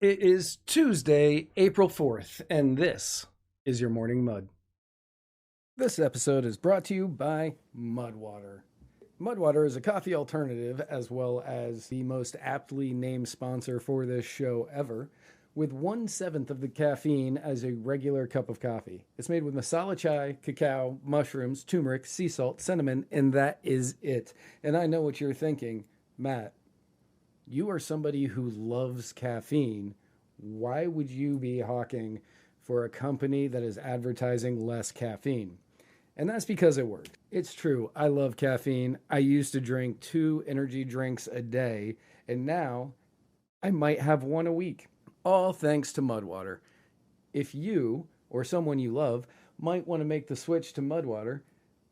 It is Tuesday, April 4th, and this is your Morning Mud. This episode is brought to you by Mudwater. Mudwater is a coffee alternative as well as the most aptly named sponsor for this show ever, with 1/7 of the caffeine as a regular cup of coffee. It's made with masala chai, cacao, mushrooms, turmeric, sea salt, cinnamon, and that is it. And I know what you're thinking, Matt. You are somebody who loves caffeine. Why would you be hawking for a company that is advertising less caffeine? And that's because it worked. It's true. I love caffeine. I used to drink 2 energy drinks a day, and now I might have one a week. All thanks to Mudwater. If you or someone you love might want to make the switch to Mudwater,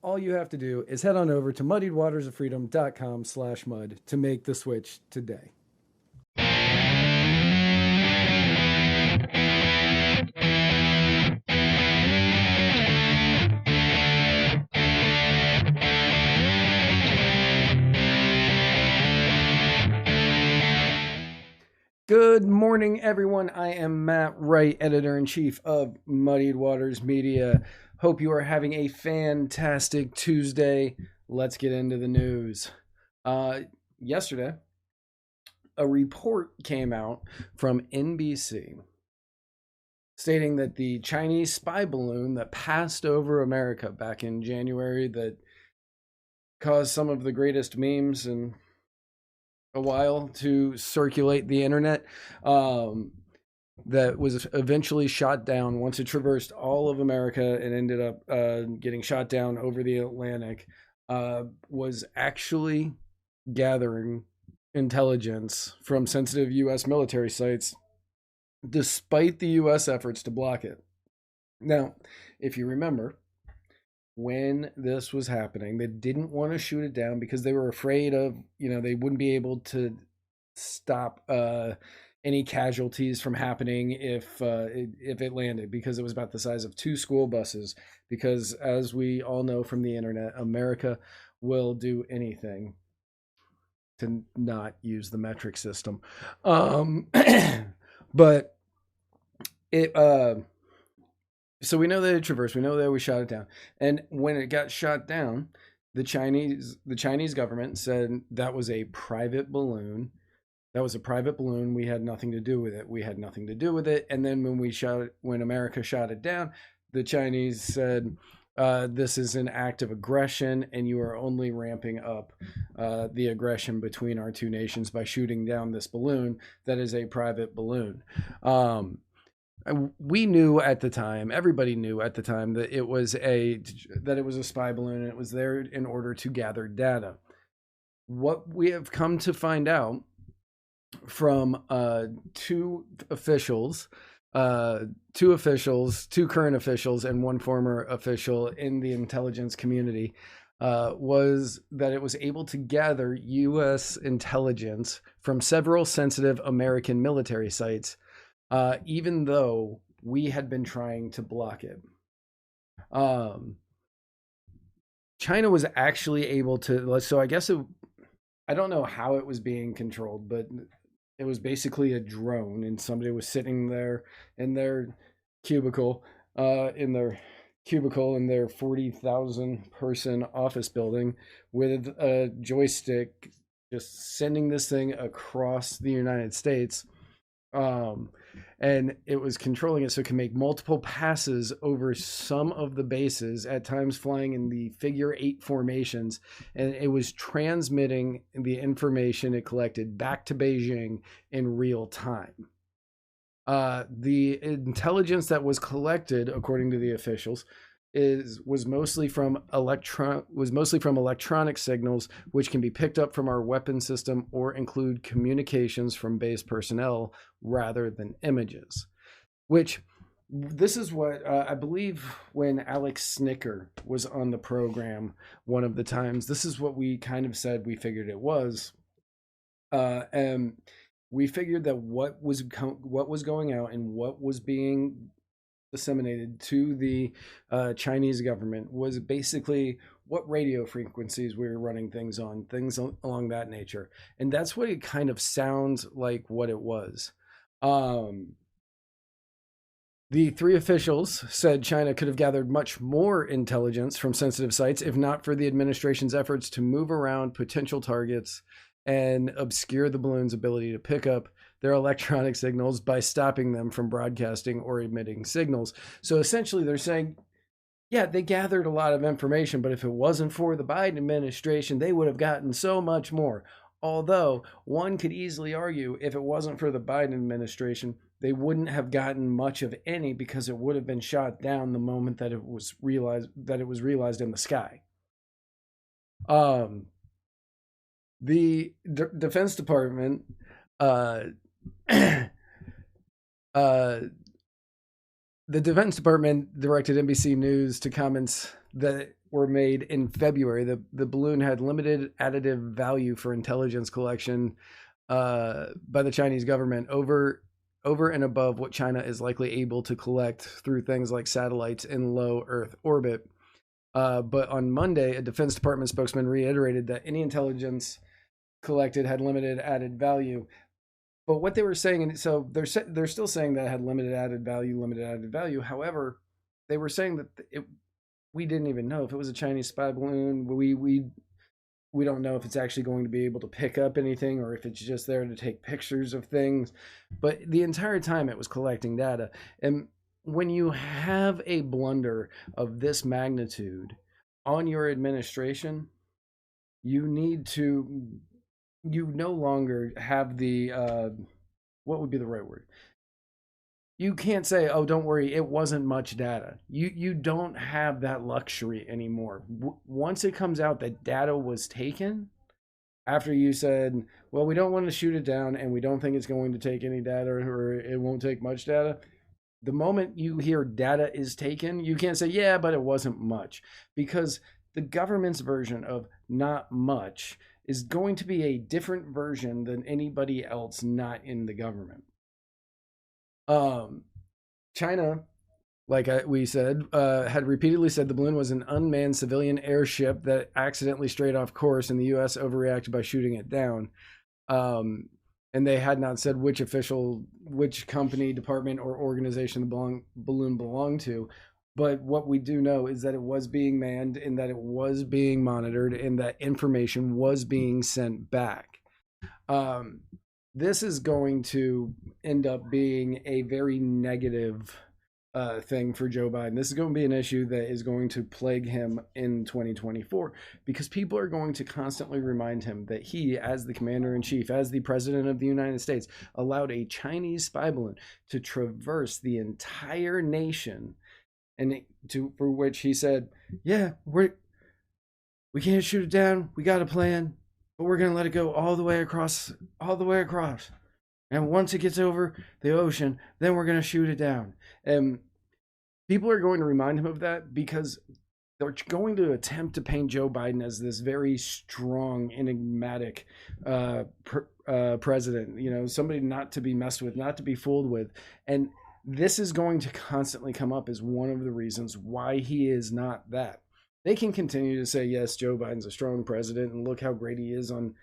all you have to do is head on over to muddiedwatersoffreedom.com/mud to make the switch today. Good morning, everyone. I am Matt Wright, editor-in-chief of Muddied Waters Media. Hope you are having a fantastic Tuesday. Let's get into the news. Yesterday, a report came out from NBC stating that the Chinese spy balloon that passed over America back in January that caused some of the greatest memes in a while to circulate the internet, that was eventually shot down once it traversed all of America and ended up getting shot down over the Atlantic, was actually gathering intelligence from sensitive U.S. military sites, despite the U.S. efforts to block it. Now, if you remember, when this was happening, they didn't want to shoot it down because they were afraid of, they wouldn't be able to stop any casualties from happening if it landed, because it was about the size of 2 school buses. Because as we all know from the internet, America will do anything to not use the metric system. But it so we know that it traversed. We know that we shot it down. And when it got shot down, the Chinese government said that was a private balloon. That was a private balloon. We had nothing to do with it. We had nothing to do with it. And then when America shot it down, the Chinese said, this is an act of aggression, and you are only ramping up the aggression between our two nations by shooting down this balloon that is a private balloon. We knew at the time, everybody knew at the time, that it was a spy balloon, and it was there in order to gather data. What we have come to find out from two current officials, and one former official in the intelligence community, was that it was able to gather U.S. intelligence from several sensitive American military sites, even though we had been trying to block it. China was actually able to, so I guess I don't know how it was being controlled, but it was basically a drone, and somebody was sitting there in their cubicle, in their 40,000 person office building with a joystick, just sending this thing across the United States. And it was controlling it so it can make multiple passes over some of the bases, at times flying in the figure-8 formations, and it was transmitting the information it collected back to Beijing in real time. The intelligence that was collected, according to the officials, was mostly from electronic signals, which can be picked up from our weapon system or include communications from base personnel rather than images. Which, this is what I believe when Alex Snicker was on the program one of the times, this is what we kind of said we figured it was. And we figured that what was going out and what was being disseminated to the Chinese government was basically what radio frequencies we were running things on, things along that nature. And that's what it kind of sounds like what it was. Um, the three officials said China could have gathered much more intelligence from sensitive sites if not for the administration's efforts to move around potential targets and obscure the balloon's ability to pick up their electronic signals by stopping them from broadcasting or emitting signals. So essentially, they're saying, yeah, they gathered a lot of information, but if it wasn't for the Biden administration, they would have gotten so much more. Although one could easily argue if it wasn't for the Biden administration, they wouldn't have gotten much of any because it would have been shot down the moment that it was realized in the sky. Um, the Defense Department uh, uh, the Defense Department directed NBC News to comments that were made in February. The balloon had limited additive value for intelligence collection by the Chinese government over and above what China is likely able to collect through things like satellites in low Earth orbit. But on Monday, a Defense Department spokesman reiterated that any intelligence collected had limited added value. But what they were saying, and so they're still saying that it had limited added value. However, they were saying that we didn't even know if it was a Chinese spy balloon. We don't know if it's actually going to be able to pick up anything or if it's just there to take pictures of things. But the entire time it was collecting data. And when you have a blunder of this magnitude on your administration, you no longer have the what would be the right word? You can't say, "Oh, don't worry, it wasn't much data." You don't have that luxury anymore. Once it comes out that data was taken, after you said, "Well, we don't want to shoot it down, and we don't think it's going to take any data, or it won't take much data." The moment you hear data is taken, you can't say, "Yeah, but it wasn't much," because the government's version of not much is going to be a different version than anybody else not in the government. China, like we said, had repeatedly said the balloon was an unmanned civilian airship that accidentally strayed off course, and the U.S. overreacted by shooting it down. And they had not said which company, department, or organization the balloon belonged to. But what we do know is that it was being manned, and that it was being monitored, and that information was being sent back. This is going to end up being a very negative thing for Joe Biden. This is going to be an issue that is going to plague him in 2024 because people are going to constantly remind him that he, as the commander in chief, as the president of the United States, allowed a Chinese spy balloon to traverse the entire nation, and for which he said, "Yeah, we can't shoot it down. We got a plan, but we're going to let it go all the way across. And once it gets over the ocean, then we're going to shoot it down." And people are going to remind him of that because they're going to attempt to paint Joe Biden as this very strong, enigmatic president, somebody not to be messed with, not to be fooled with. And this is going to constantly come up as one of the reasons why he is not that. They can continue to say, yes, Joe Biden's a strong president, and look how great he is on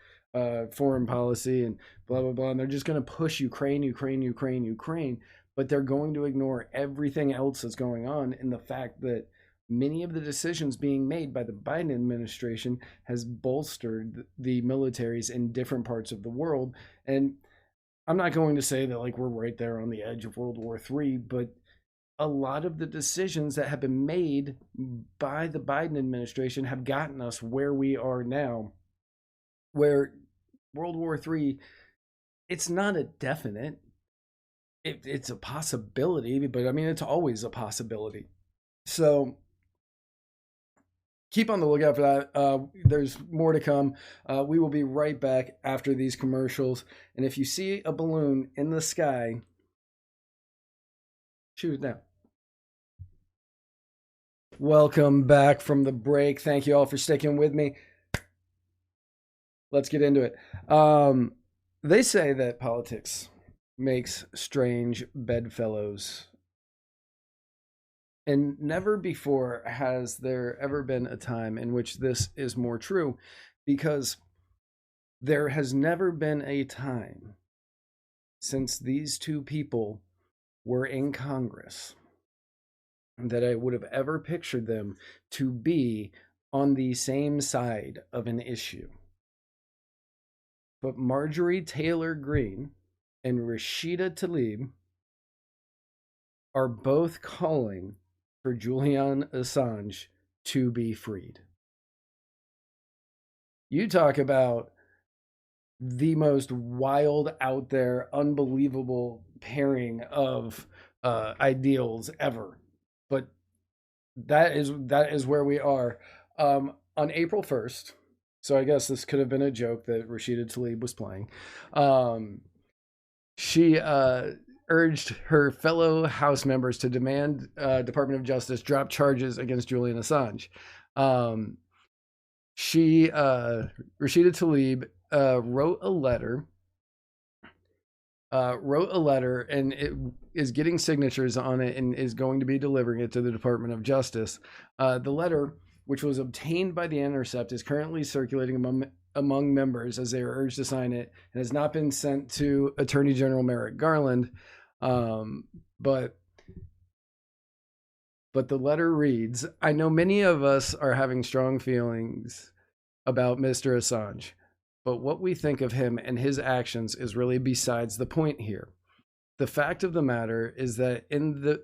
foreign policy and blah, blah, blah. And they're just going to push Ukraine. But they're going to ignore everything else that's going on in the fact that many of the decisions being made by the Biden administration has bolstered the militaries in different parts of the world. And I'm not going to say that we're right there on the edge of World War III, but a lot of the decisions that have been made by the Biden administration have gotten us where we are now, where World War III, it's not a definite. It's a possibility, but I mean, it's always a possibility. So keep on the lookout for that. There's more to come. We will be right back after these commercials. And if you see a balloon in the sky, shoot it down. Welcome back from the break. Thank you all for sticking with me. Let's get into it. They say that politics makes strange bedfellows. And never before has there ever been a time in which this is more true, because there has never been a time since these two people were in Congress that I would have ever pictured them to be on the same side of an issue. But Marjorie Taylor Greene and Rashida Tlaib are both calling for Julian Assange to be freed. You talk about the most wild, out there, unbelievable pairing of ideals ever. But that is where we are. On April 1st, so I guess this could have been a joke that Rashida Tlaib was playing. She urged her fellow House members to demand Department of Justice drop charges against Julian Assange. Rashida Tlaib wrote a letter, and it is getting signatures on it and is going to be delivering it to the Department of Justice. The letter, which was obtained by The Intercept, is currently circulating among members as they are urged to sign it, and has not been sent to Attorney General Merrick Garland. But the letter reads, "I know many of us are having strong feelings about Mr. Assange, but what we think of him and his actions is really besides the point here. The fact of the matter is that the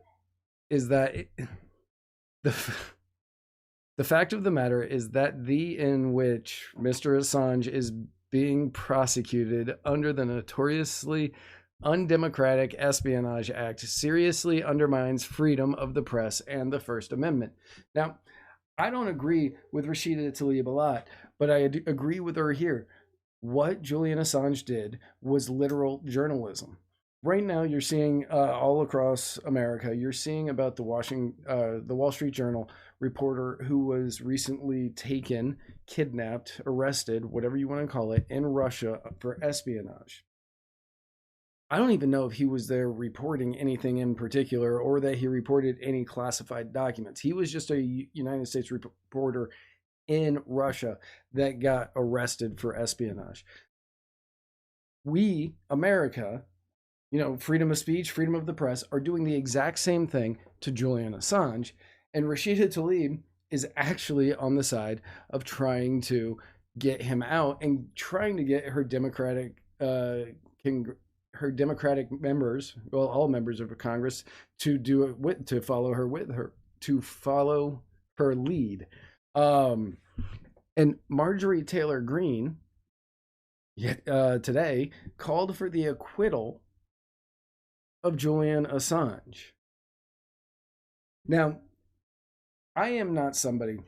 fact of the matter is that in which Mr. Assange is being prosecuted under the notoriously undemocratic Espionage Act seriously undermines freedom of the press and the First Amendment." Now, I don't agree with Rashida Tlaib a lot, but I agree with her here. What Julian Assange did was literal journalism. Right now, you're seeing all across America, you're seeing about the Wall Street Journal reporter who was recently taken, kidnapped, arrested, whatever you want to call it, in Russia for espionage. I don't even know if he was there reporting anything in particular or that he reported any classified documents. He was just a United States reporter in Russia that got arrested for espionage. We, America, freedom of speech, freedom of the press, are doing the exact same thing to Julian Assange. And Rashida Tlaib is actually on the side of trying to get him out and trying to get her Democratic members, well, all members of Congress, to follow her lead. And Marjorie Taylor Greene today called for the acquittal of Julian Assange. Now, I am not somebody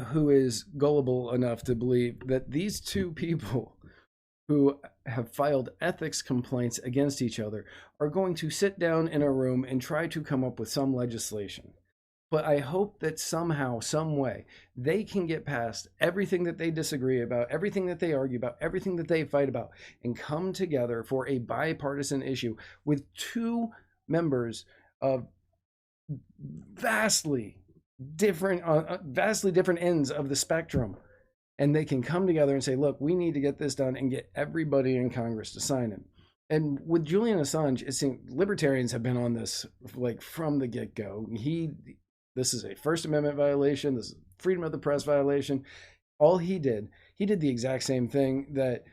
who is gullible enough to believe that these two people who have filed ethics complaints against each other are going to sit down in a room and try to come up with some legislation. But I hope that somehow, some way, they can get past everything that they disagree about, everything that they argue about, everything that they fight about, and come together for a bipartisan issue with two members of vastly different ends of the spectrum. And they can come together and say, look, we need to get this done and get everybody in Congress to sign it. And with Julian Assange, it seems libertarians have been on this like from the get-go. This is a First Amendment violation. This is freedom of the press violation. All he did the exact same thing that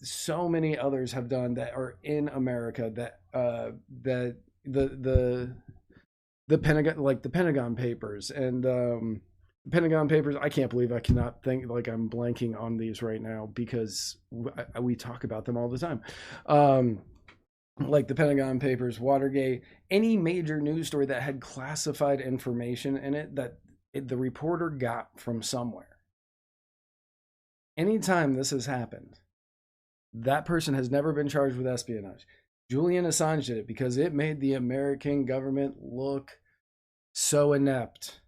so many others have done that are in America. That the Pentagon, like the Pentagon Papers and Pentagon Papers. I can't believe I cannot think, like I'm blanking on these right now because we talk about them all the time. Like the Pentagon Papers, Watergate, any major news story that had classified information in it that the reporter got from somewhere. Anytime this has happened, that person has never been charged with espionage. Julian Assange did it because it made the American government look so inept.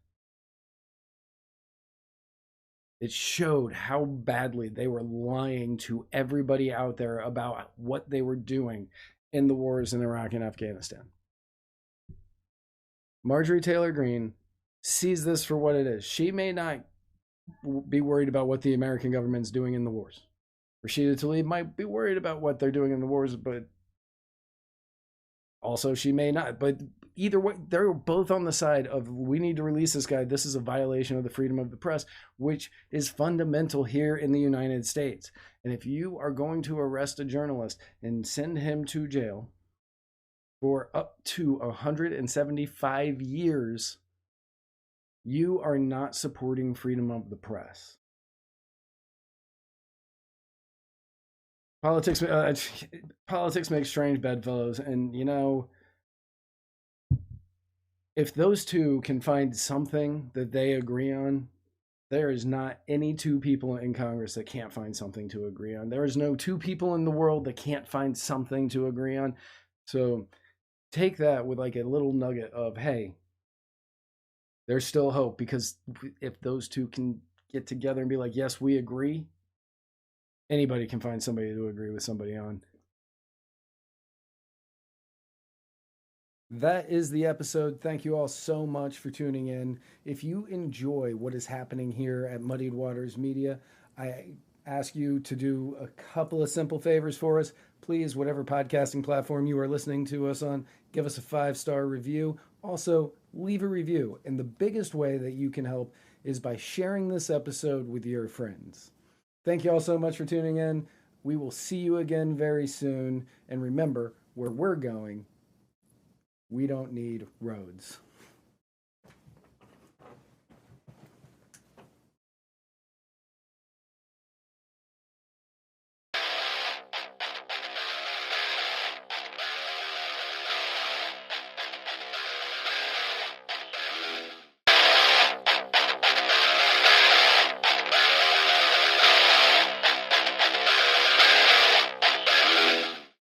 It showed how badly they were lying to everybody out there about what they were doing in the wars in Iraq and Afghanistan. Marjorie Taylor Greene sees this for what it is. She may not be worried about what the American government's doing in the wars. Rashida Tlaib might be worried about what they're doing in the wars, but Also, she may not. But either way, they're both on the side of we need to release this guy. This is a violation of the freedom of the press, which is fundamental here in the United States. And if you are going to arrest a journalist and send him to jail for up to 175 years, you are not supporting freedom of the press. Politics makes strange bedfellows, and if those two can find something that they agree on, there is not any two people in Congress that can't find something to agree on. There is no two people in the world that can't find something to agree on. So take that with like a little nugget of, hey, there's still hope, because if those two can get together and be like, yes, we agree, anybody can find somebody to agree with somebody on. That is the episode. Thank you all so much for tuning in. If you enjoy what is happening here at Muddied Waters Media, I ask you to do a couple of simple favors for us. Please, whatever podcasting platform you are listening to us on, give us a 5-star review. Also, leave a review. And the biggest way that you can help is by sharing this episode with your friends. Thank you all so much for tuning in. We will see you again very soon. And remember, where we're going, we don't need roads.